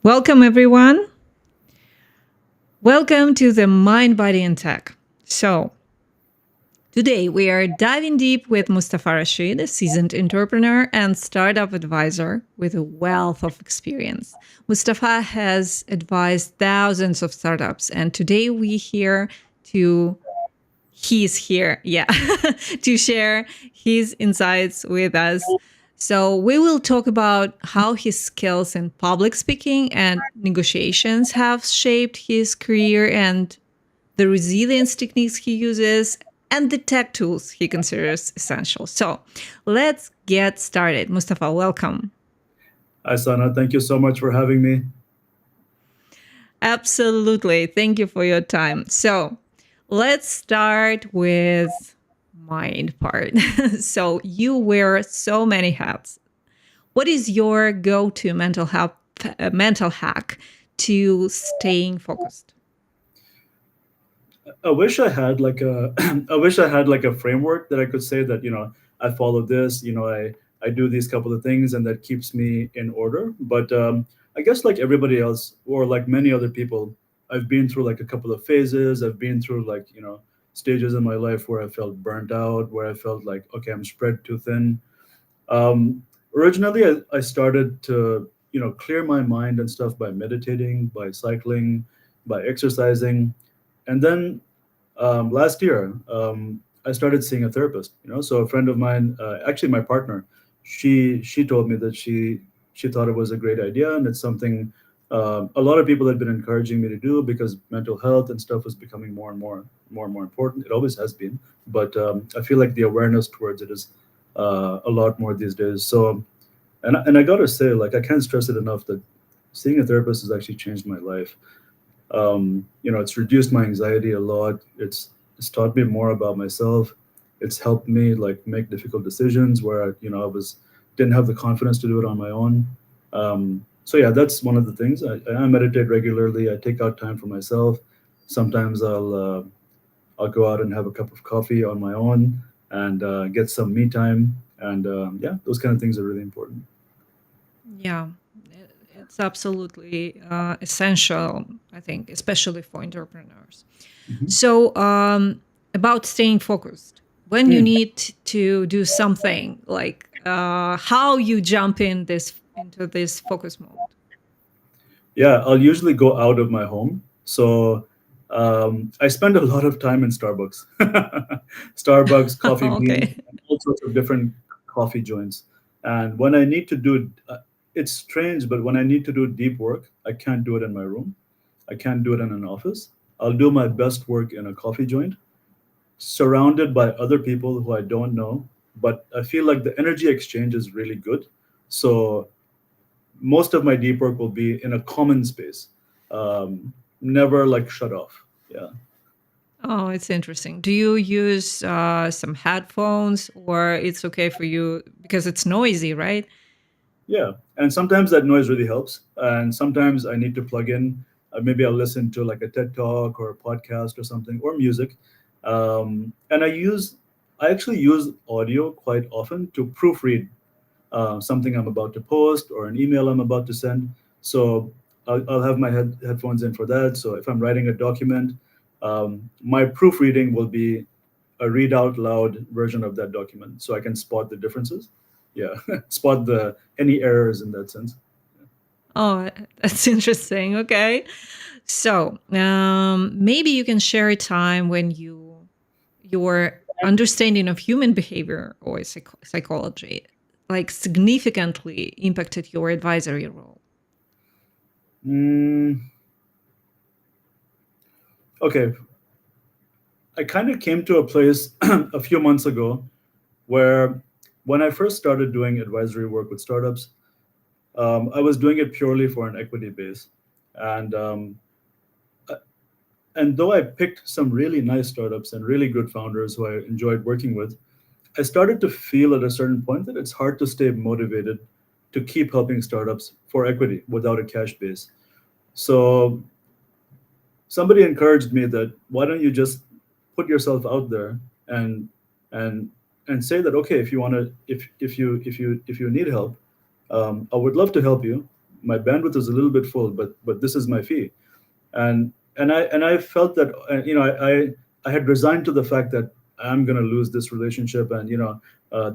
Welcome, everyone. Welcome to the Mind, Body, and Tech. So, today we are diving deep with Mustafa Rasheed, a seasoned entrepreneur and startup advisor with a wealth of experience. Mustafa has advised thousands of startups, and today he's here, yeah, to share his insights with us. So, we will talk about how his skills in public speaking and negotiations have shaped his career and the resilience techniques he uses and the tech tools he considers essential. So, let's get started. Mustafa, welcome. Hi, Sana. Thank you so much for having me. Absolutely. Thank you for your time. So, let's start with mind part. So, you wear so many hats. What is your go-to mental hack to staying focused? I wish I had like a, I wish I had like a framework that I could say that I follow this. I do these couple of things, and that keeps me in order. But I guess like everybody else, or like many other people, I've been through like a couple of phases. I've been through like stages in my life where I felt burnt out, where I felt like okay, I'm spread too thin. Originally, I started to clear my mind and stuff by meditating, by cycling, by exercising, and then last year I started seeing a therapist. So a friend of mine, actually my partner, she told me that she thought it was a great idea, and it's something a lot of people had been encouraging me to do because mental health and stuff was becoming more and more important. It always has been, but I feel like the awareness towards it is a lot more these days. So and I gotta say, like I can't stress it enough that seeing a therapist has actually changed my life. It's reduced my anxiety a lot. It's taught me more about myself. It's helped me like make difficult decisions where I was didn't have the confidence to do it on my own. So yeah, that's one of the things. I meditate regularly. I take out time for myself. Sometimes I'll go out and have a cup of coffee on my own and get some me time. And yeah, those kind of things are really important. Yeah, it's absolutely essential, I think, especially for entrepreneurs. Mhm. So, about staying focused, when you Mm. need to do something, like how you jump into this focus mode. Yeah, I'll usually go out of my home. So I spend a lot of time in Starbucks, Starbucks, Coffee Bean, Okay. and all sorts of different coffee joints. And when I need to do, it's strange, but when I need to do deep work, I can't do it in my room. I can't do it in an office. I'll do my best work in a coffee joint, surrounded by other people who I don't know. But I feel like the energy exchange is really good. So most of my deep work will be in a common space, never like shut off. Yeah. Oh, it's interesting. Do you use some headphones, or it's okay for you because it's noisy, right? Yeah, and sometimes that noise really helps, and sometimes I need to plug in. Maybe I'll listen to like a TED talk or a podcast or something, or music. And I actually use audio quite often to proofread something I'm about to post or an email I'm about to send. So I'll have my headphones in for that. So if I'm writing a document, my proofreading will be a read out loud version of that document, so I can spot the differences. Yeah, spot the any errors in that sense. Oh, that's interesting. Okay. So, maybe you can share a time when your understanding of human behavior or psychology like significantly impacted your advisory role. Mm, okay, I kind of came to a place a few months ago where when I first started doing advisory work with startups, I was doing it purely for an equity base. And and though I picked some really nice startups and really good founders who I enjoyed working with, I started to feel at a certain point that it's hard to stay motivated to keep helping startups for equity without a cash base. So somebody encouraged me that why don't you just put yourself out there and and and say that okay, if you want to, if you need help, I would love to help you. My bandwidth is a little bit full, but this is my fee. And I felt that I had resigned to the fact that I'm going to lose this relationship, and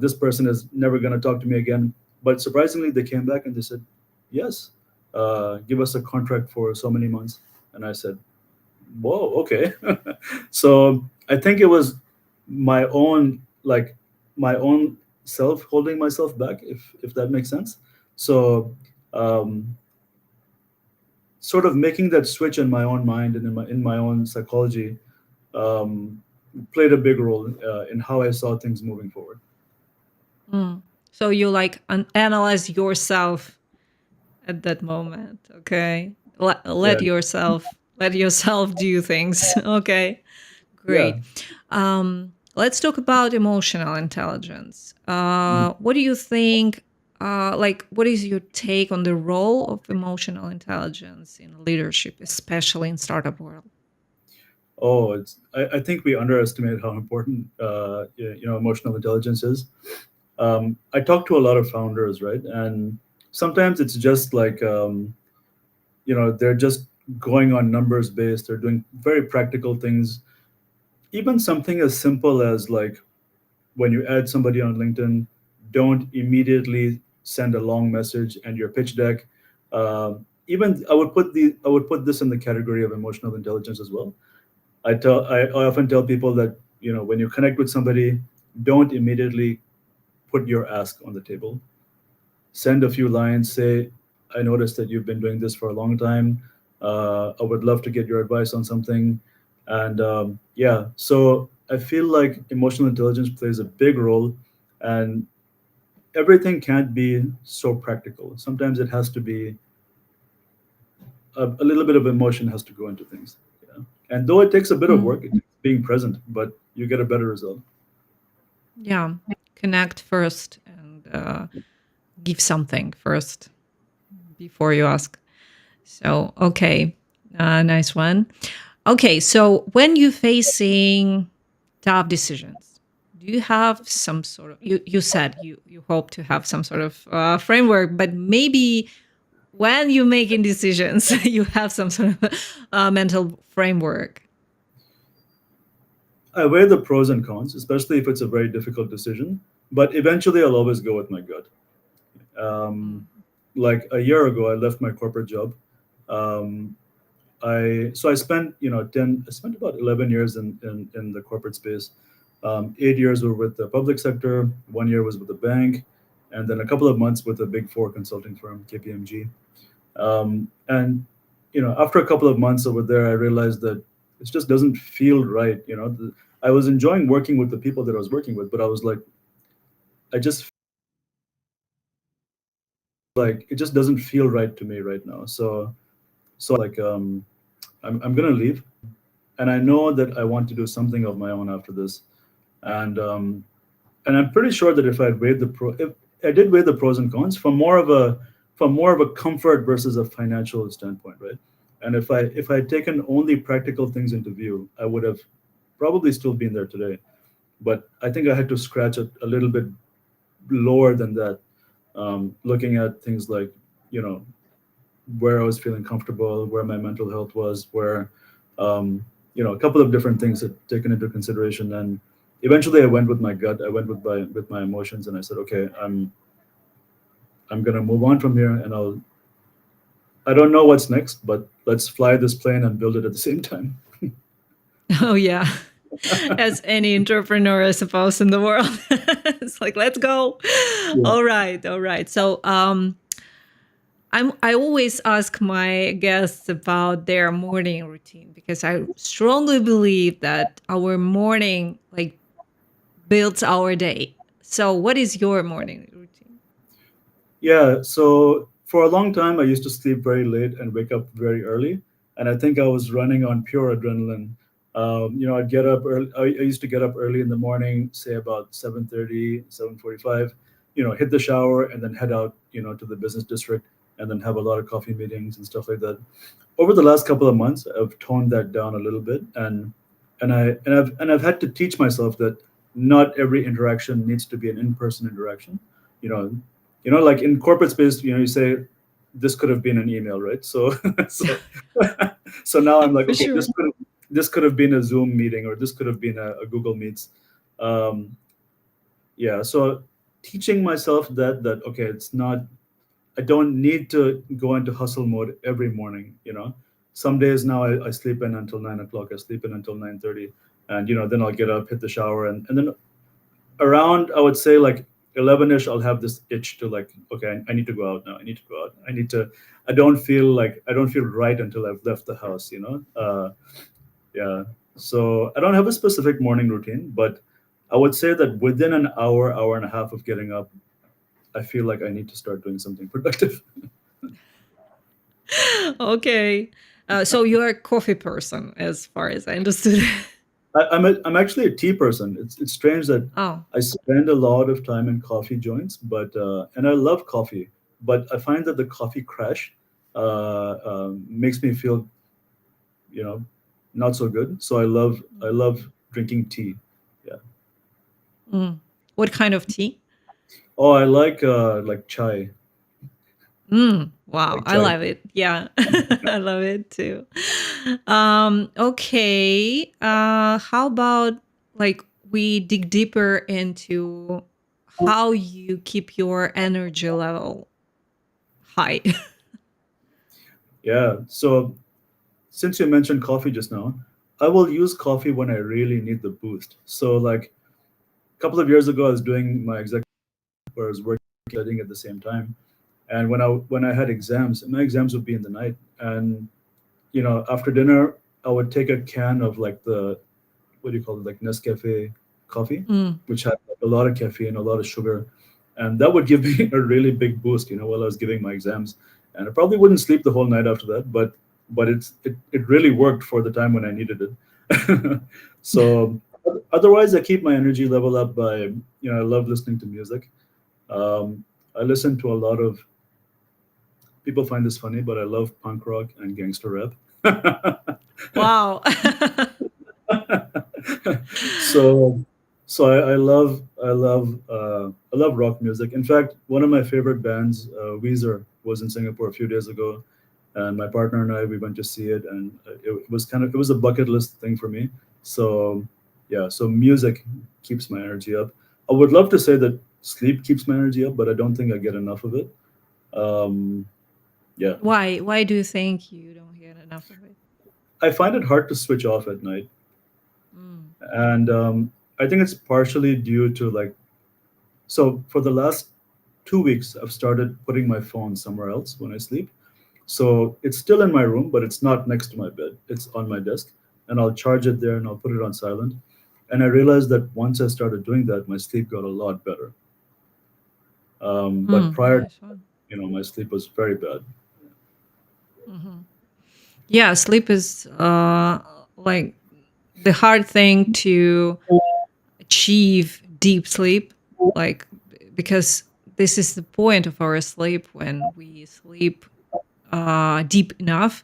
this person is never going to talk to me again. But surprisingly, they came back and they said, yes, give us a contract for so many months. And I said, whoa, okay. So I think it was my own, like, my own self holding myself back, if that makes sense. So um, sort of making that switch in my own mind and in my own psychology um, played a big role in how I saw things moving forward. Mm. So you like analyze yourself at that moment. Okay. Yeah, Let yourself do things. Okay. yeah. Great. Let's talk about emotional intelligence. What do you think? Like, what is your take on the role of emotional intelligence in leadership, especially in startup world? Oh, I think we underestimate how important emotional intelligence is. I talk to a lot of founders, right? And sometimes it's just like they're just going on numbers based. They're doing very practical things. Even something as simple as, like, when you add somebody on LinkedIn, don't immediately send a long message and your pitch deck. Even I would put this in the category of emotional intelligence as well. I often tell people that when you connect with somebody, don't immediately put your ask on the table. Send a few lines. Say, I noticed that you've been doing this for a long time. I would love to get your advice on something. And yeah, so I feel like emotional intelligence plays a big role, and everything can't be so practical. Sometimes it has to be a little bit of emotion has to go into things. Yeah. And though it takes a bit of Mm. work, it's being present, but you get a better result. Yeah. Connect first and give something first before you ask. So, okay. Nice one. Okay. So, when you're facing tough decisions, do you have some sort of, you said you hope to have some sort of framework, but maybe when you're making decisions, you have some sort of mental framework. I weigh the pros and cons, especially if it's a very difficult decision. But eventually, I'll always go with my gut. Um, Mm. like a year ago, I left my corporate job. Um, I spent I spent about 11 years in the corporate space. 8 years were with the public sector. 1 year was with the bank, and then a couple of months with a big four consulting firm, KPMG. And after a couple of months over there, I realized that it just doesn't feel right. I was enjoying working with the people that I was working with, but I was like, I just like it just doesn't feel right to me right now. So like I'm gonna leave, and I know that I want to do something of my own after this. And um, and I'm pretty sure that if I did weigh the pros and cons from more of a comfort versus a financial standpoint, right? And if I had taken only practical things into view, I would have probably still been there today. But I think I had to scratch it a little bit lower than that, looking at things like you know where I was feeling comfortable, where my mental health was, where a couple of different things had taken into consideration. And eventually I went with my gut. I went with my emotions, and I said, okay, I'm gonna move on from here, and I don't know what's next, but let's fly this plane and build it at the same time. Oh yeah. As any entrepreneur, I suppose, in the world. It's like, let's go. Yeah. All right, all right. So I always ask my guests about their morning routine because I strongly believe that our morning like builds our day. So what is your morning routine? Yeah, so for a long time, I used to sleep very late and wake up very early. And I think I was running on pure adrenaline. I'd get up early. I used to get up early in the morning, say about 7:30, 7:45. Hit the shower and then head out, to the business district, and then have a lot of coffee meetings and stuff like that. Over the last couple of months, I've toned that down a little bit, and I've had to teach myself that not every interaction needs to be an in-person interaction. You know, like in corporate space, you say this could have been an email, right? So, so, so now I'm like, For okay, sure. this could have been a Zoom meeting, or this could have been a Google Meets. Um, yeah, so teaching myself that okay, it's not. I don't need to go into hustle mode every morning. Some days now I sleep in until 9 o'clock. I sleep in until 9:30, and then I'll get up, hit the shower, and then around, I would say, like 11ish, I'll have this itch to, like, okay, I need to go out now. I need to go out. I need to. I don't feel right until I've left the house. Yeah. So I don't have a specific morning routine, but I would say that within an hour, hour and a half of getting up, I feel like I need to start doing something productive. Okay. So you're a coffee person, as far as I understood. I'm actually a tea person. It's strange that Oh, I spend a lot of time in coffee joints, but and I love coffee, but I find that the coffee crash makes me feel, you know not so good. So I love drinking tea. Yeah. mm. What kind of tea? Oh, I like chai. Wow, Like I chai. love it. Yeah, I love it too. Okay. How about like we dig deeper into how you keep your energy level high? Yeah. So since you mentioned coffee just now, I will use coffee when I really need the boost. So, like, a couple of years ago, I was doing my executive, where I was working, studying at the same time. And when I had exams, my exams would be in the night, and after dinner, I would take a can of, like, the, what do you call it, like Nescafe coffee, Mm. which had, like, a lot of caffeine, a lot of sugar, and that would give me a really big boost, while I was giving my exams. And I probably wouldn't sleep the whole night after that, but it really worked for the time when I needed it. So otherwise, I keep my energy level up by, I love listening to music. I listen to a lot of, people find this funny, but I love punk rock and gangster rap. Wow. so I love rock music. In fact, one of my favorite bands, Weezer, was in Singapore a few days ago, and my partner and I, we went to see it, and it was a bucket list thing for me. So yeah, so music keeps my energy up. I would love to say that sleep keeps my energy up, but I don't think I get enough of it. um, yeah, Why? Why do you think you don't get enough of it? I find it hard to switch off at night, Mm. and I think it's partially due to, like, so for the last 2 weeks, I've started putting my phone somewhere else when I sleep. So it's still in my room, but it's not next to my bed. It's on my desk, and I'll charge it there and I'll put it on silent. And I realized that once I started doing that, my sleep got a lot better. But prior, Nice one. my sleep was very bad. Hmm. Yeah, sleep is like the hard thing to achieve deep sleep, like because this is the point of our sleep. When we sleep deep enough,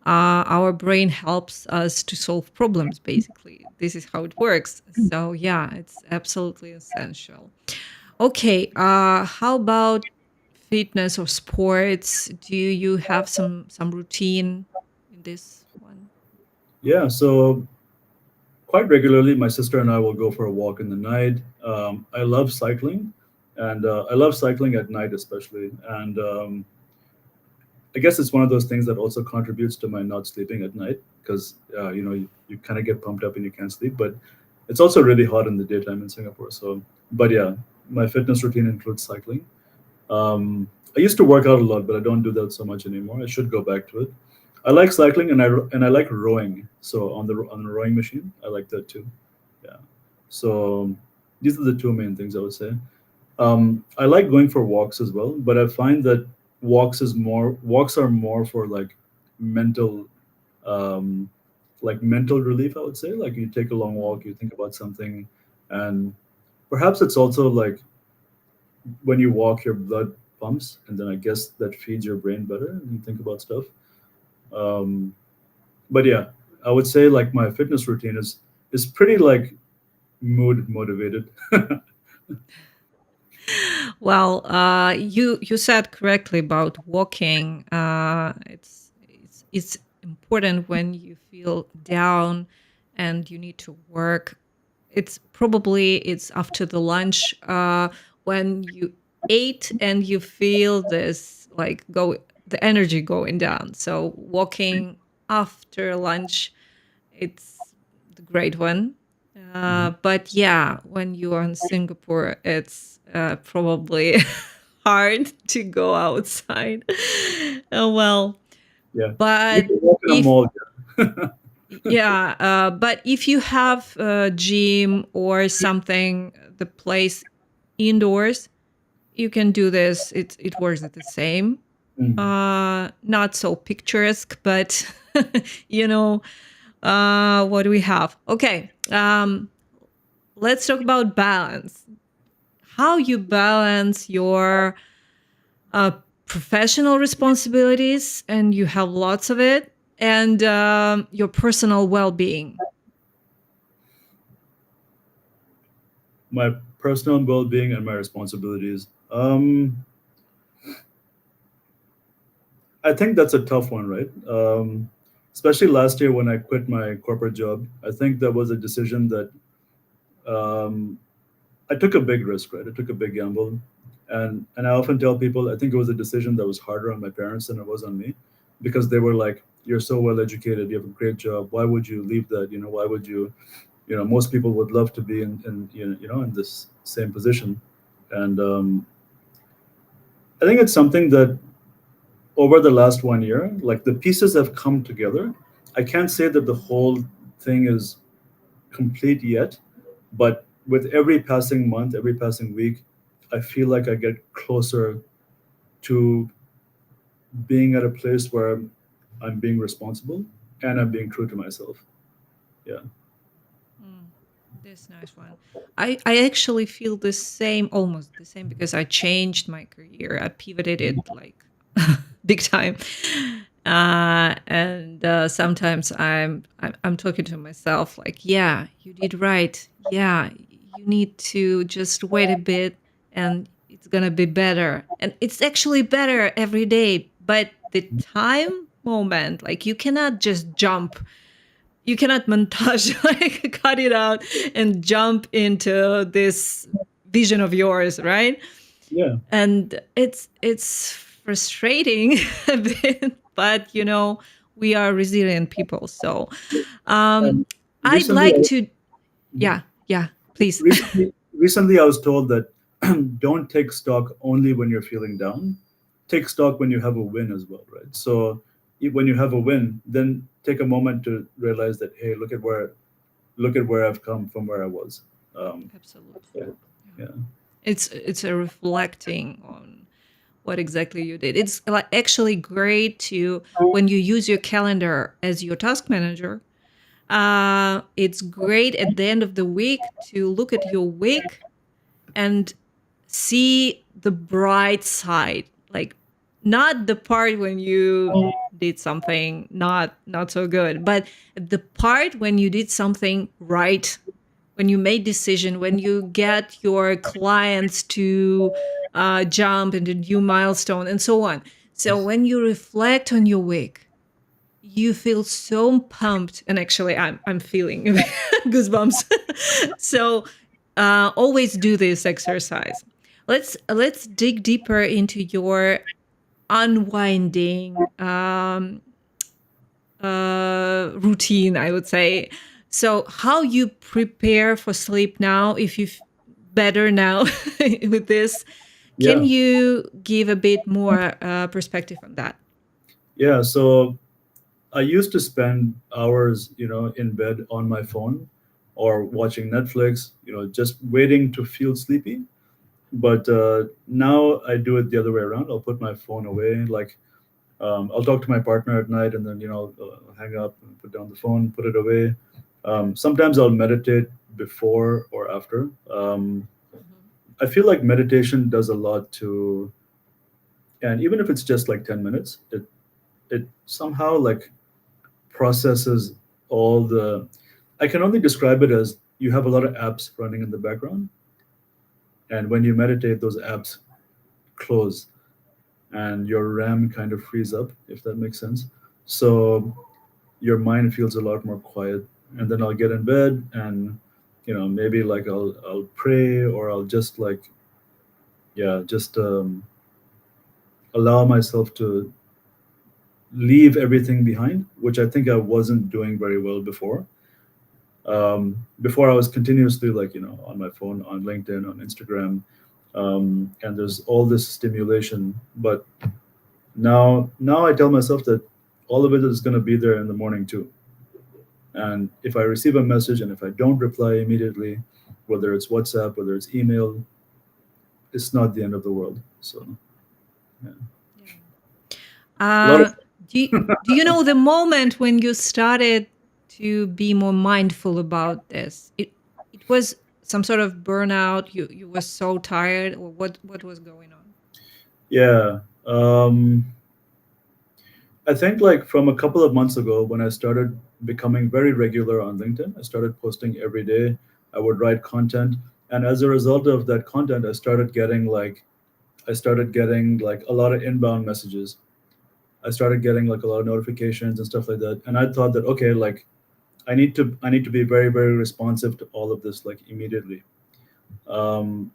our brain helps us to solve problems. Basically, this is how it works. So yeah, it's absolutely essential. Okay, how about fitness or sports? Do you have some routine in this one? Yeah, so quite regularly, my sister and I will go for a walk in the night. I love cycling, and I love cycling at night, especially. And I guess it's one of those things that also contributes to my not sleeping at night, because you kind of get pumped up and you can't sleep. But it's also really hot in the daytime in Singapore. So, but yeah, my fitness routine includes cycling. I used to work out a lot, but I don't do that so much anymore. I should go back to it. I like cycling, and I like rowing. So on the rowing machine, I like that too. Yeah. So these are the two main things I would say. I like going for walks as well, but I find that walks are more for, like, mental, um, like mental relief, I would say. Like you take a long walk, you think about something, and perhaps it's also like when you walk, your blood pumps, and then I guess that feeds your brain better, and you think about stuff. Um, but yeah, I would say like my fitness routine is pretty like mood motivated. Well, you said correctly about walking. It's important when you feel down and you need to work. It's after the lunch when you ate and you feel this like go the energy going down. So walking after lunch, it's the great one. Mhm. But yeah, when you are in Singapore, it's probably hard to go outside. Well, Yeah, you but can walk in a if mall. yeah, but if you have a gym or something, the place indoors, you can do this. It works at the same. Mm. Not so picturesque, but you know what do we have? Okay, let's talk about balance. How you balance your uh, professional responsibilities, and you have lots of it, and your personal well-being. My personal well-being and my responsibilities. I think that's a tough one, right? Especially last year when I quit my corporate job. I think that was a decision that um, I took a big risk, right? I took a big gamble, and I often tell people I think it was a decision that was harder on my parents than it was on me, because they were like, "You're so well educated, you have a great job. Why would you leave that? Why would you? Most people would love to be in in this same position." And I think it's something that over the last 1 year, like the pieces have come together. I can't say that the whole thing is complete yet, but with every passing month, every passing week, I feel like I get closer to being at a place where I'm being responsible and I'm being true to myself. Yeah. Mm, this nice one. I actually feel the same, almost the same, because I changed my career. I pivoted it like big time. And sometimes I'm talking to myself like, yeah, you did right. Yeah, you need to just wait a bit, and it's gonna be better. And it's actually better every day. But the time moment, like you cannot just jump, you cannot montage like cut it out and jump into this vision of yours, right? Yeah. And it's frustrating a bit, but we are resilient people. So um And I'd recently, like to, yeah, yeah, please. recently I was told that don't take stock only when you're feeling down. Take stock when you have a win as well, right? So when you have a win, then take a moment to realize that, hey, look at where I've come from where I was. Absolutely. Yeah, Yeah. yeah, It's a reflecting on what exactly you did. It's like actually great to, when you use your calendar as your task manager, it's great at the end of the week to look at your week and see the bright side, like not the part when you did something not so good, but the part when you did something right, when you made decision, when you get your clients to jump into new milestone and so on. So when you reflect on your week, you feel so pumped, and actually I'm feeling goosebumps. So always do this exercise. Let's dig deeper into your unwinding routine, I would say. So how you prepare for sleep now, if you better now with this, can yeah, you give a bit more perspective on that? yeah. So I used to spend hours, in bed on my phone or watching Netflix, just waiting to feel sleepy. But now I do it the other way around. I'll put my phone away. Like I'll talk to my partner at night, and then I'll hang up and put down the phone, put it away. Sometimes I'll meditate before or after. Mhm. I feel like meditation does a lot to, and even if it's just like 10 minutes, it somehow like processes all the. I can only describe it as you have a lot of apps running in the background, and when you meditate, those apps close and your RAM kind of frees up, if that makes sense. So your mind feels a lot more quiet. And then I'll get in bed and maybe like I'll pray, or I'll just like just allow myself to leave everything behind, which I think I wasn't doing very well before. Before I was continuously like on my phone, on LinkedIn, on Instagram, and there's all this stimulation. But now I tell myself that all of it is going to be there in the morning too. And if I receive a message and if I don't reply immediately, whether it's WhatsApp, whether it's email, it's not the end of the world. So yeah. Yeah. A lot of Uh, do you know the moment when you started to be more mindful about this? It was some sort of burnout. You were so tired, or what was going on? yeah. Um, I think like from a couple of months ago when I started becoming very regular on LinkedIn, I started posting every day. I would write content, and as a result of that content, I started getting like a lot of inbound messages. I started getting like a lot of notifications and stuff like that. And I thought that okay, like I need to be very very responsive to all of this like immediately. Um,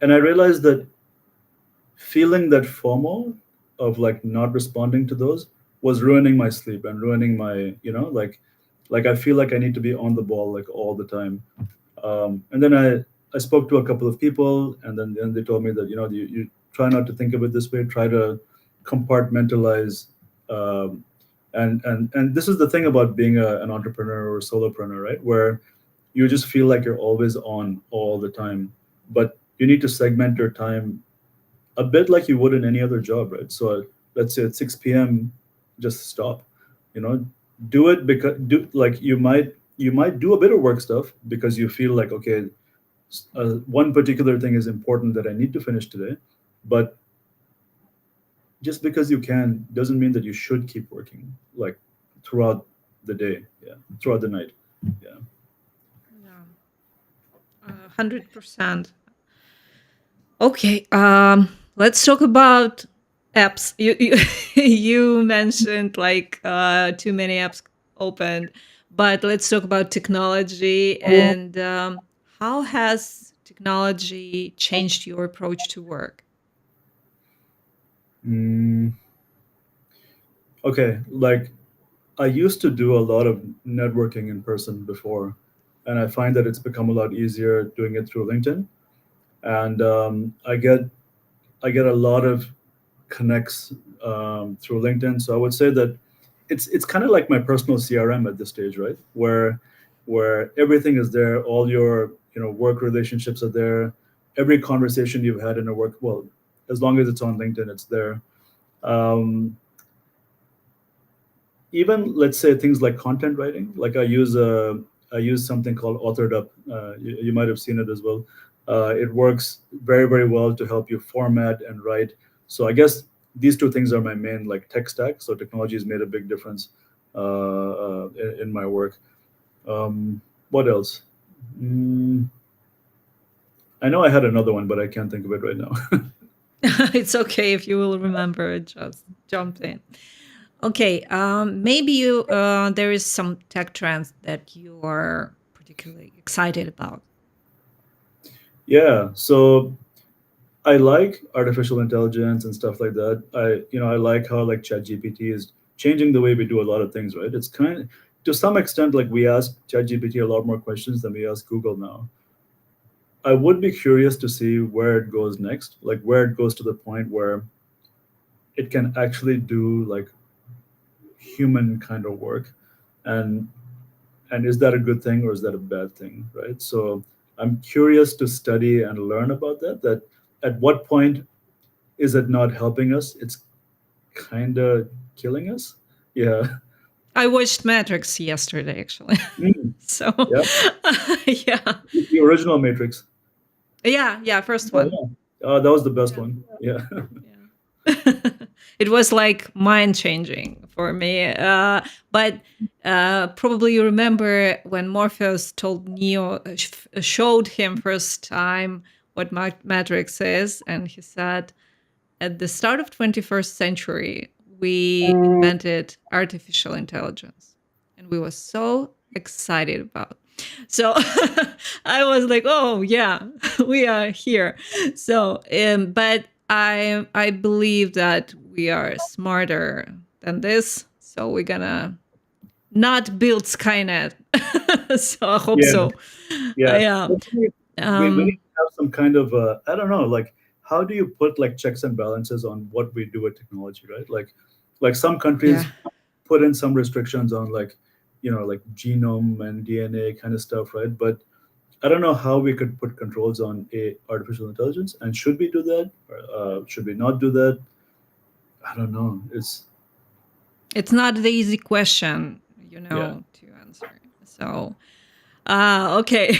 and I realized that feeling that FOMO of like not responding to those was ruining my sleep and ruining my like I feel like I need to be on the ball like all the time. And then I spoke to a couple of people, and then they told me that you try not to think of it this way, try to compartmentalize. Um, and this is the thing about being an entrepreneur or solopreneur, right, where you just feel like you're always on all the time, but you need to segment your time a bit like you would in any other job, right? So let's say at 6 p.m., just stop. You know, do it because do like you might do a bit of work stuff because you feel like okay, one particular thing is important that I need to finish today, but just because you can doesn't mean that you should keep working like throughout the day, yeah, throughout the night, yeah. Yeah, 100%. Okay, let's talk about apps. You mentioned like too many apps opened, but let's talk about technology and how has technology changed your approach to work? Mm, okay, like I used to do a lot of networking in person before, and I find that it's become a lot easier doing it through LinkedIn. And I get a lot of connects through LinkedIn. So I would say that it's kind of like my personal CRM at this stage, right? Where everything is there, all your work relationships are there, every conversation you've had in a work, well, as long as it's on LinkedIn, it's there. Um, Even let's say things like content writing, like I use something called authored up. You might have seen it as well. It works very very well to help you format and write. So I guess these two things are my main like tech stack. So technology has made a big difference in my work. What else? mm, I know I had another one but I can't think of it right now. It's okay if you will remember, just jump in. Okay, maybe there is some tech trends that you are particularly excited about. Yeah, so I like artificial intelligence and stuff like that. I like how like ChatGPT is changing the way we do a lot of things, right? It's kind of to some extent like we ask ChatGPT a lot more questions than we ask Google now. I would be curious to see where it goes next, like where it goes to the point where it can actually do like human kind of work, and and is that a good thing or is that a bad thing, right? So I'm curious to study and learn about that. That at what point is it not helping us? kind of killing us. Yeah. I watched Matrix yesterday, actually. Mm, So, yeah. yeah, The original Matrix. yeah, first Oh one. yeah. That was the best Yeah, one. Yeah. yeah. It was like mind changing for me. But probably you remember when Morpheus told Neo, showed him first time what Matrix is, and he said, at the start of 21st century, we invented artificial intelligence, and we were so excited about. So I was like, "Oh yeah, we are here." So, but I believe that we are smarter than this. So we're gonna not build Skynet. So I hope Yeah. so. Yeah. Yeah. We need Um, to have some kind of I don't know, like how do you put like checks and balances on what we do with technology, right? Like some countries yeah. put in some restrictions on like like genome and DNA kind of stuff, right? But I don't know how we could put controls on a artificial intelligence, and should we do that? Or, should we not do that? I don't know. It's It's not the easy question, yeah. to answer. So, okay.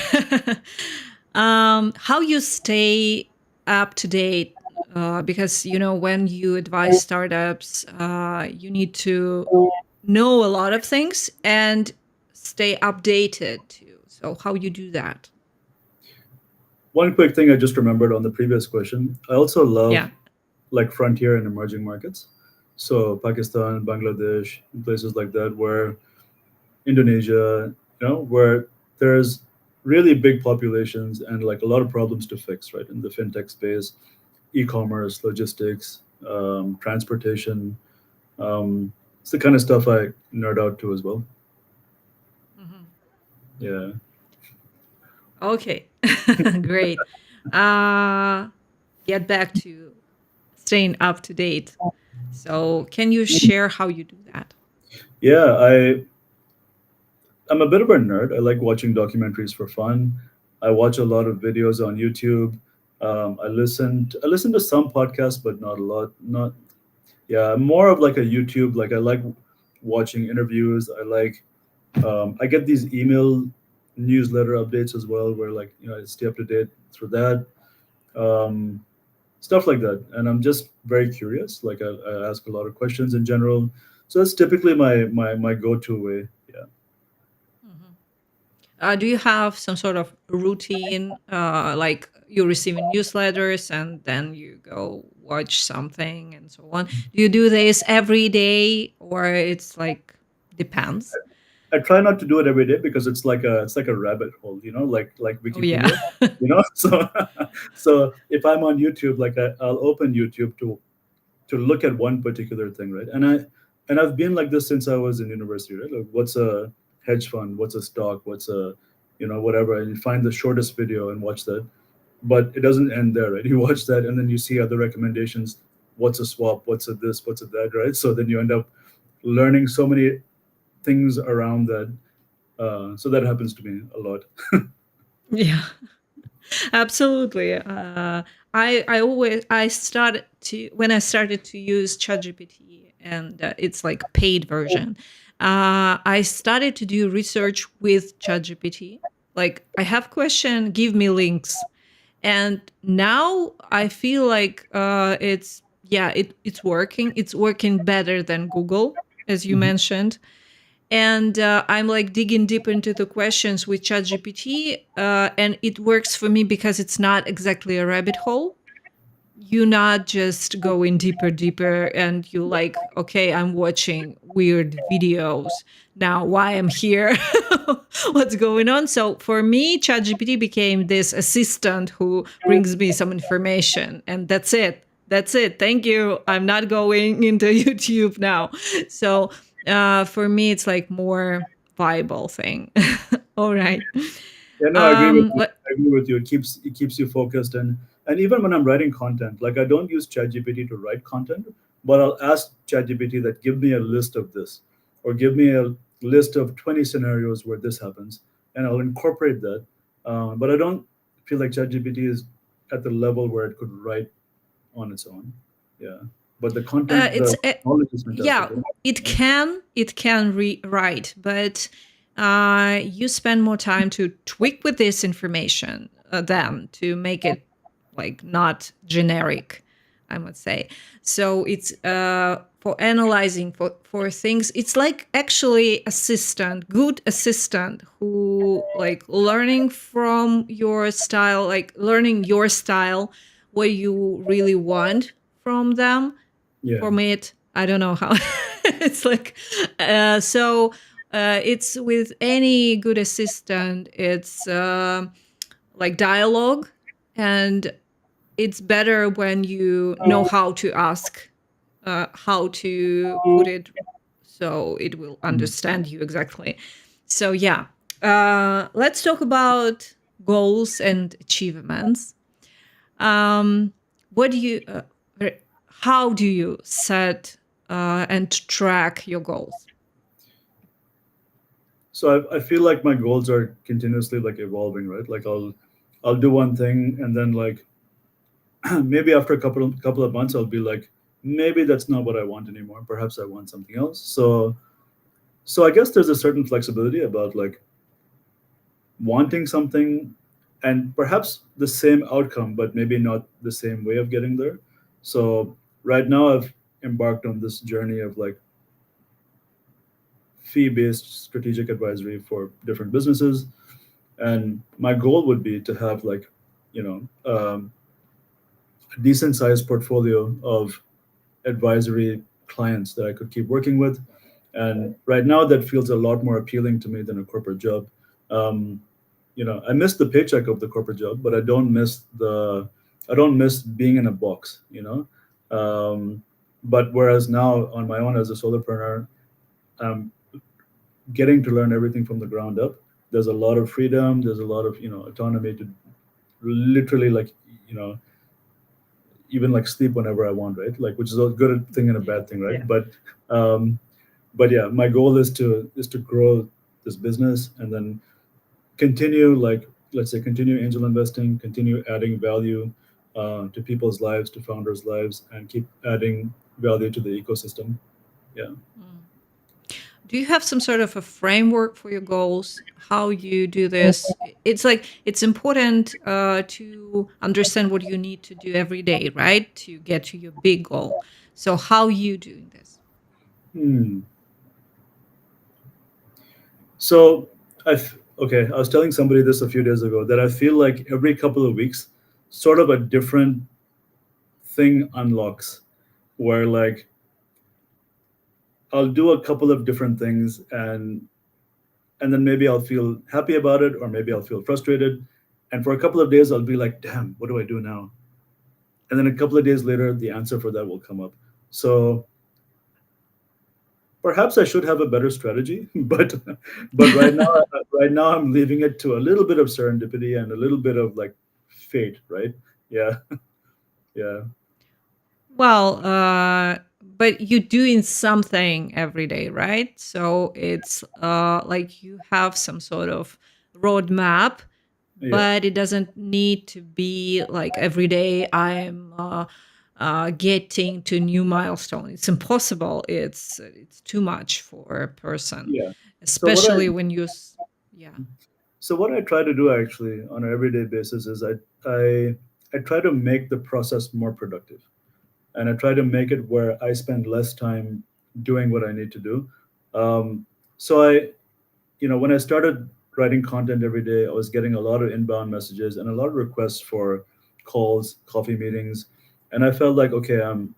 How you stay up to date? Because when you advise startups, you need to know a lot of things and stay updated too. So, how you do that? One quick thing I just remembered on the previous question. I also love Yeah. like frontier and emerging markets. So Pakistan, Bangladesh, places like that, where Indonesia, where there's really big populations and like a lot of problems to fix, right? In the fintech space, e-commerce, logistics, transportation. It's the kind of stuff I nerd out to as well. Mhm. Yeah. Okay. Great. Uh, get back to staying up to date. So, can you share how you do that? Yeah, I'm a bit of a nerd. I like watching documentaries for fun. I watch a lot of videos on YouTube. I listen to some podcasts, but not a lot. Not Yeah, I'm more of like a YouTube. Like I like watching interviews. I get these email newsletter updates as well, where like I stay up to date through that. Um, Stuff like that, and I'm just very curious. Like I ask a lot of questions in general, so that's typically my go-to way. Yeah. Mhm. Do you have some sort of routine, like you receiving newsletters and then you go watch something and so on? Do you do this every day, or it's like depends? I try not to do it every day because it's like a rabbit hole, like Oh yeah. Wikipedia, So so if I'm on YouTube, like I'll open YouTube to look at one particular thing, right? And I've been like this since I was in university, right? Like what's a hedge fund, what's a stock, what's a whatever, and you find the shortest video and watch that. But it doesn't end there, right? You watch that and then you see other recommendations. What's a swap? What's a this? What's a that? Right? So then you end up learning so many things around that. So that happens to me a lot. Yeah. Absolutely. I started to when I started to use ChatGPT, and it's like paid version. I started to do research with ChatGPT. Like I have question, give me links, and now I feel like it's yeah, it's working. It's working better than Google, as you Mhm. mentioned. And I'm like digging deep into the questions with ChatGPT, and it works for me because it's not exactly a rabbit hole. You not just going deeper, and you like, okay, I'm watching weird videos now. Why I'm here? What's going on? So for me, ChatGPT became this assistant who brings me some information, and that's it. That's it. Thank you. I'm not going into YouTube now. So for me, it's like more viable thing. All right. Yeah, no, I agree with you. Let, I agree with you. It keeps you focused, and even when I'm writing content, like I don't use ChatGPT to write content, but I'll ask ChatGPT that give me a list of this, or give me a list of 20 scenarios where this happens, and I'll incorporate that. But I don't feel like ChatGPT is at the level where it could write on its own. Yeah. but the content, It's the knowledge is fantastic. yeah, Right? it can rewrite, but you spend more time to tweak with this information than to make it like not generic, I would say. So it's for analyzing for things. It's like actually good assistant who like learning from your style, like learning your style, what you really want from them Yeah, from it. I don't know how. It's like so. It's with any good assistant. It's like dialogue, and it's better when you know how to ask, how to put it, so it will mm, understand you exactly. So yeah, let's talk about goals and achievements. um, what do you how do you set and track your goals? so I feel like my goals are continuously like evolving, right? Like I'll do one thing, and then like maybe after a couple of months I'll be like, maybe that's not what I want anymore, perhaps I want something else. So I guess there's a certain flexibility about like wanting something and perhaps the same outcome, but maybe not the same way of getting there. So right now I've embarked on this journey of like fee-based strategic advisory for different businesses, and my goal would be to have like, you know, a decent sized portfolio of advisory clients that I could keep working with. And right now, that feels a lot more appealing to me than a corporate job. Um, I miss the paycheck of the corporate job, but I don't miss being in a box. But whereas now on my own as a solopreneur, I'm getting to learn everything from the ground up. There's a lot of freedom. There's a lot of autonomy to literally like you know even like sleep whenever I want, right? Like, which is a good thing and a Yeah. bad thing, right? Um, but yeah, my goal is to grow this business and then continue like, let's say, continue angel investing, continue adding value to people's lives, to founders' lives, and keep adding value to the ecosystem. Yeah. Mm. Do you have some sort of a framework for your goals? How you do this? It's like it's important to understand what you need to do every day, right, to get to your big goal. So how you doing this? Hmm. So okay, I was telling somebody this a few days ago that I feel like every couple of weeks, sort of a different thing unlocks, where like I'll do a couple of different things, and then maybe I'll feel happy about it, or maybe I'll feel frustrated. And for a couple of days I'll be like, damn, what do I do now? And then a couple of days later the answer for that will come up. So perhaps I should have a better strategy, but right now I'm leaving it to a little bit of serendipity and a little bit of like fate, right? Yeah. Yeah. Well, but you're doing something every day, right? So it's like you have some sort of roadmap, Yeah. but it doesn't need to be like every day I'm getting to new milestone. It's impossible. It's too much for a person, Yeah. So what I especially when yeah. so what I try to do actually on an everyday basis is I try to make the process more productive, and I try to make it where I spend less time doing what I need to do. So when I started writing content every day, I was getting a lot of inbound messages and a lot of requests for calls, coffee meetings, and I felt like, okay, I'm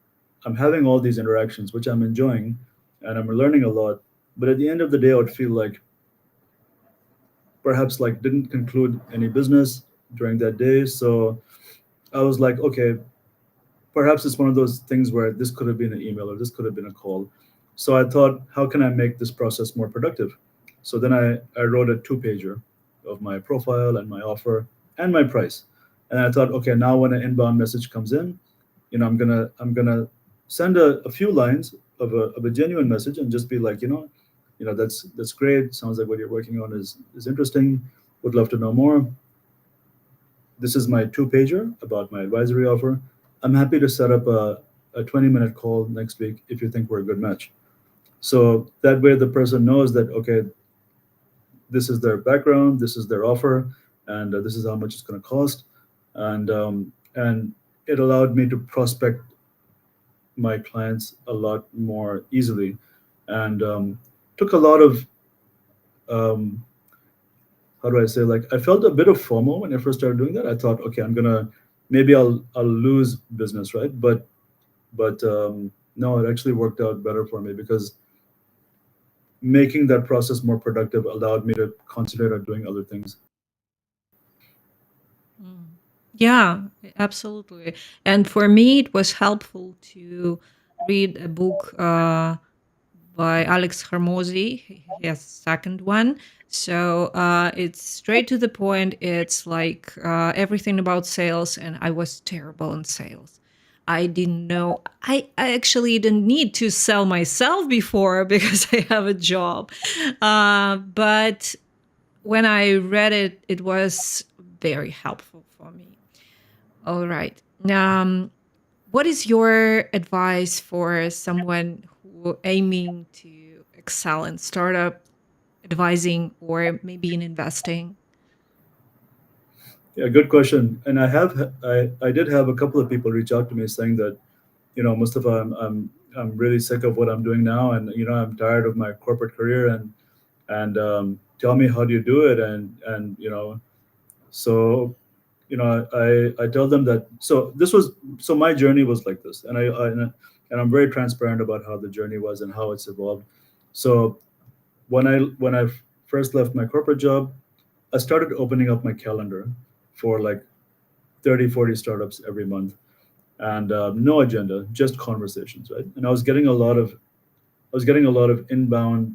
having all these interactions, which I'm enjoying, and I'm learning a lot. But at the end of the day, I would feel like perhaps like didn't conclude any business during that day. So I was like, okay, perhaps it's one of those things where this could have been an email or this could have been a call. So I thought, how can I make this process more productive? So then I wrote a two-pager of my profile and my offer and my price. And I thought, okay, now when an inbound message comes in, I'm gonna send a few lines of a genuine message and just be like, that's great. Sounds like what you're working on is interesting. Would love to know more. This is my two-pager about my advisory offer. I'm happy to set up a a 20-minute call next week if you think we're a good match. So that way the person knows that, okay, this is their background, this is their offer, and this is how much it's going to cost. And it allowed me to prospect my clients a lot more easily, and took a lot of um, how do I say, like, I felt a bit of FOMO when I first started doing that. I thought, okay, I'm gonna, maybe I'll lose business, right? But no, it actually worked out better for me because making that process more productive allowed me to concentrate on doing other things. Mm. Yeah, absolutely. And for me, it was helpful to read a book by Alex Hormozy. He has a second one. So it's straight to the point. It's like everything about sales, and I was terrible in sales. I didn't know. I actually didn't need to sell myself before because I have a job. But when I read it, it was very helpful for me. All right. What is your advice for someone who aiming to excel in startup advising or maybe in investing? Yeah, good question. And I did have a couple of people reach out to me saying that, Mustafa, I'm really sick of what I'm doing now, and I'm tired of my corporate career, and tell me, how do you do it? And so I tell them that, so my journey was like this, and I'm very transparent about how the journey was and how it's evolved. So when I first left my corporate job, I started opening up my calendar for like 30, 40 startups every month, and no agenda, just conversations, right? And I was getting a lot of inbound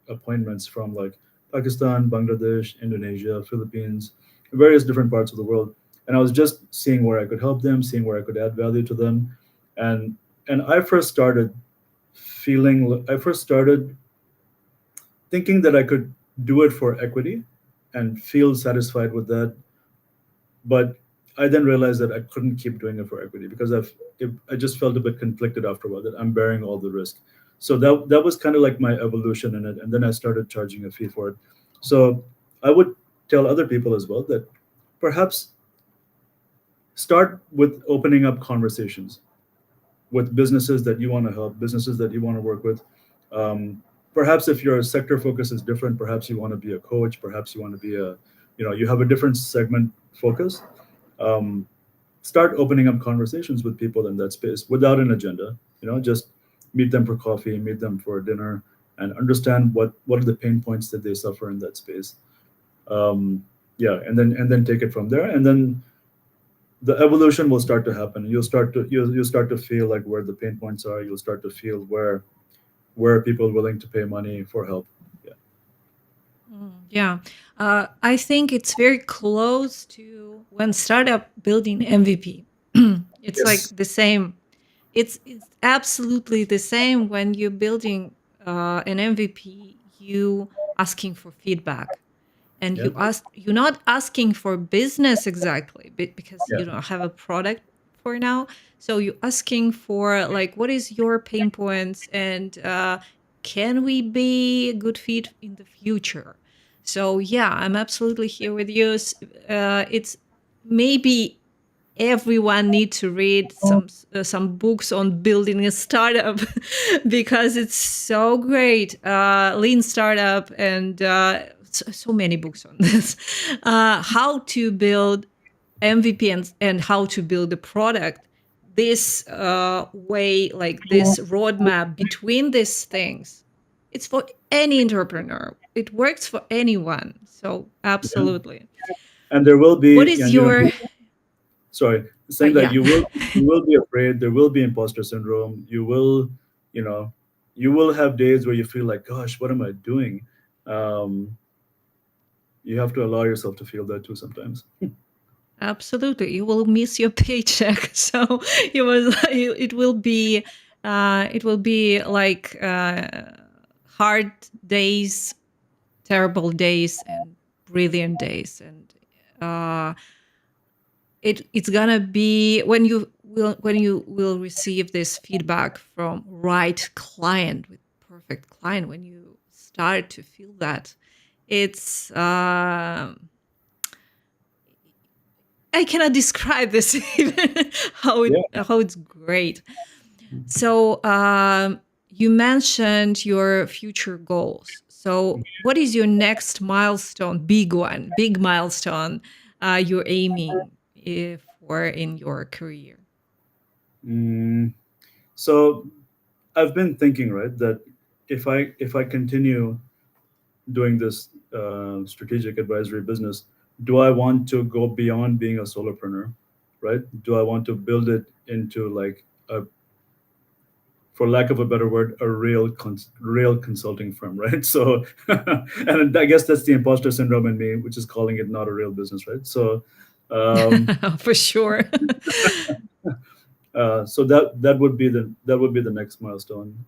appointments from like Pakistan, Bangladesh, Indonesia, Philippines, various different parts of the world. And I was just seeing where I could help them, seeing where I could add value to them. And I first started thinking that I could do it for equity and feel satisfied with that. But I then realized that I couldn't keep doing it for equity because I just felt a bit conflicted afterward that I'm bearing all the risk. So that was kind of like my evolution in it, and then I started charging a fee for it. So I would tell other people as well that perhaps start with opening up conversations with businesses that you want to help, businesses that you want to work with. Um, Perhaps if your sector focus is different, perhaps you want to be a coach, perhaps you want to be you have a different segment focus. Um, Start opening up conversations with people in that space without an agenda. Just meet them for coffee, meet them for dinner, and understand what are the pain points that they suffer in that space. Yeah, and then take it from there, and then the evolution will start to happen. You'll start to feel like where the pain points are. You'll start to feel where are people willing to pay money for help. Yeah. Yeah, I think it's very close to when startup building MVP. It's like Yes. the same. It's absolutely the same when you're building an MVP. You asking for feedback, and Yeah. you're not asking for business exactly, because Yeah. you don't have a product for now. So you're asking for like, what is your pain points, and can we be a good fit in the future? So yeah, I'm absolutely here with you. It's maybe everyone need to read some books on building a startup because it's so great. Lean startup, and so many books on this. How to build MVP, and how to build a product. This way, like this roadmap between these things, it's for any entrepreneur. It works for anyone. So Yeah. absolutely. And there will What be, is and your sorry, saying that yeah. you will be afraid. There will be imposter syndrome. You know you will have days where you feel like, gosh, what am I doing? um, you have to allow yourself to feel that too sometimes. Absolutely, you will miss your paycheck. So it will be like hard days, terrible days, and brilliant days, and it's gonna be when when you will receive this feedback from right client with perfect client, when you start to feel that, it's I cannot describe this even Yeah. how it's great. So you mentioned your future goals. So what is your next milestone, big one, big milestone you're aiming for in your career? Mm, so I've been thinking, right, that if I continue doing this strategic advisory business, do I want to go beyond being a solopreneur, right? Do I want to build it into like a, for lack of a better word, a real consulting firm, right? So, and I guess that's the imposter syndrome in me, which is calling it not a real business, right? So, um, For sure. so that would be the next milestone.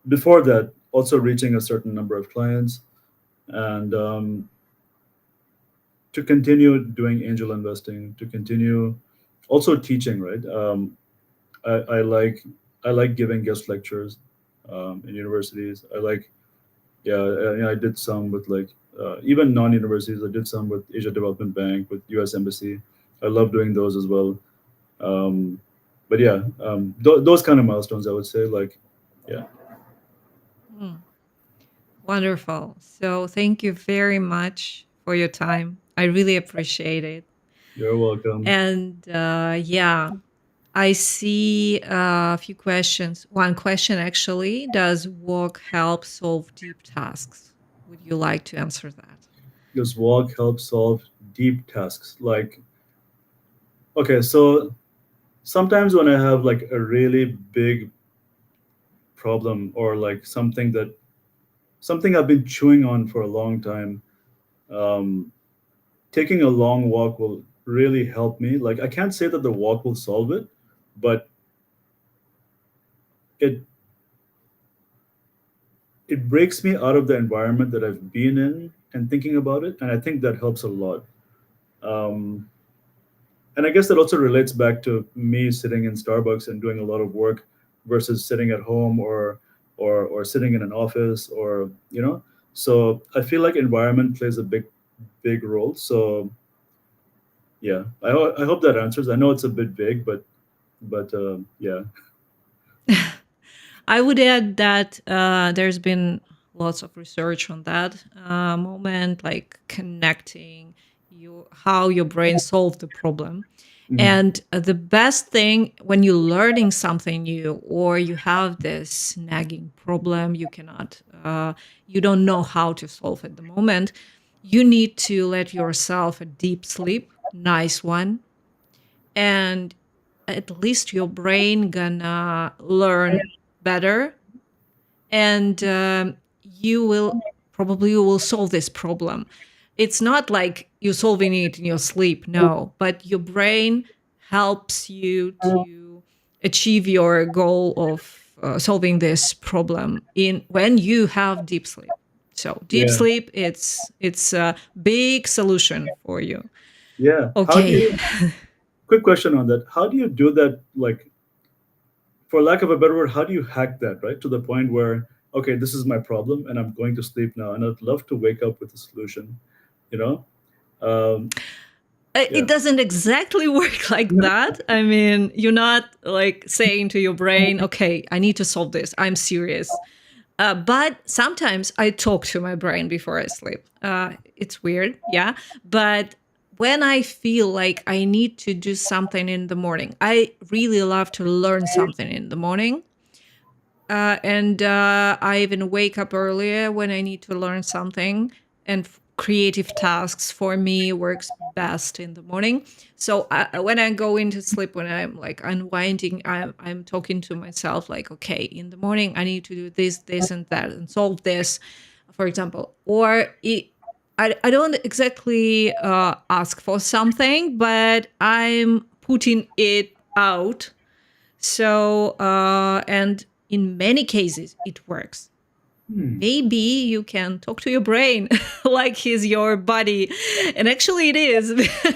Before that, also reaching a certain number of clients, and to continue doing angel investing, to continue also teaching, right? I like giving guest lectures in universities. I like, yeah, I did some with like even non-universities. I did some with Asia Development Bank, with U.S. Embassy. I love doing those as well. Um, but yeah, those kind of milestones, I would say, like, yeah, Hmm. Wonderful. So thank you very much for your time. I really appreciate it. you're welcome. And yeah, I see a few questions. One question actually: does work help solve deep tasks? Would you like to answer that? Does walk help solve deep tasks? Like, okay, so sometimes when I have like a really big problem, or like something I've been chewing on for a long time, um, taking a long walk will really help me. Like, I can't say that the walk will solve it, but it it breaks me out of the environment that I've been in and thinking about it, and I think that helps a lot. Um, and I guess that also relates back to me sitting in Starbucks and doing a lot of work versus sitting at home, or sitting in an office, or So I feel like environment plays a big role. So yeah, I hope that answers. I know it's a bit vague, but yeah. I would add that there's been lots of research on that moment, like connecting how your brain solved the problem. Mhm. And the best thing when you're learning something new, or you have this nagging problem you don't know how to solve at the moment, you need to let yourself a deep sleep, nice one, and at least your brain gonna learn better, and you will solve this problem. It's not like you're solving it in your sleep, no, but your brain helps you to achieve your goal of solving this problem in when you have deep sleep. So deep Yeah, sleep, it's a big solution for you. yeah. How do Okay. you? Quick question on that. How do you do that? Like, for lack of a better word, how do you hack that, right? To the point where, okay, this is my problem and I'm going to sleep now, and I'd love to wake up with a solution, you know? Um, yeah. It doesn't exactly work like that. I mean, you're not like saying to your brain, okay, I need to solve this. I'm serious. But sometimes I talk to my brain before I sleep. It's weird, yeah. But when I feel like I need to do something in the morning, I really love to learn something in the morning. And I even wake up earlier when I need to learn something. And creative tasks for me works best in the morning. So when I go into sleep, when I'm like unwinding, I'm talking to myself like, okay, in the morning I need to do this, this, and that, and solve this, for example. Or I don't exactly ask for something, but I'm putting it out. So, and in many cases, it works. Hmm. maybe you can talk to your brain like he's your body. And actually, it is.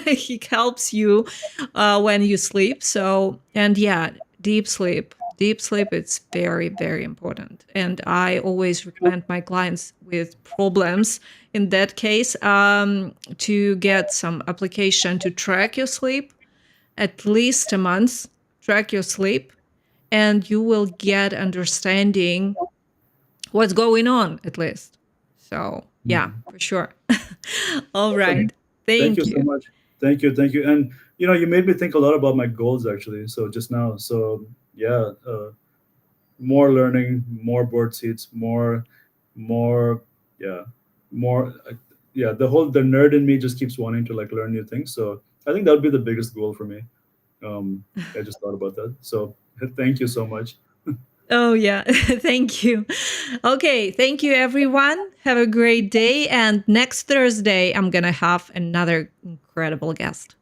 He helps you when you sleep. So, and yeah, deep sleep. Deep sleep, it's very, very important. And I always recommend my clients with problems in that case to get some application to track your sleep at least a month. Track your sleep, and you will get understanding what's going on at least. So, yeah, Hmm. for sure. All Perfect. right. Thank you Thank so you. much. Thank you. And you made me think a lot about my goals actually. So just now, so yeah, more learning, more board seats, more, yeah, more, yeah. The nerd in me just keeps wanting to like learn new things. So I think that would be the biggest goal for me. I just thought about that. So thank you so much. Oh, yeah. Thank you. Okay. Thank you, everyone. Have a great day. And next Thursday, I'm going to have another incredible guest.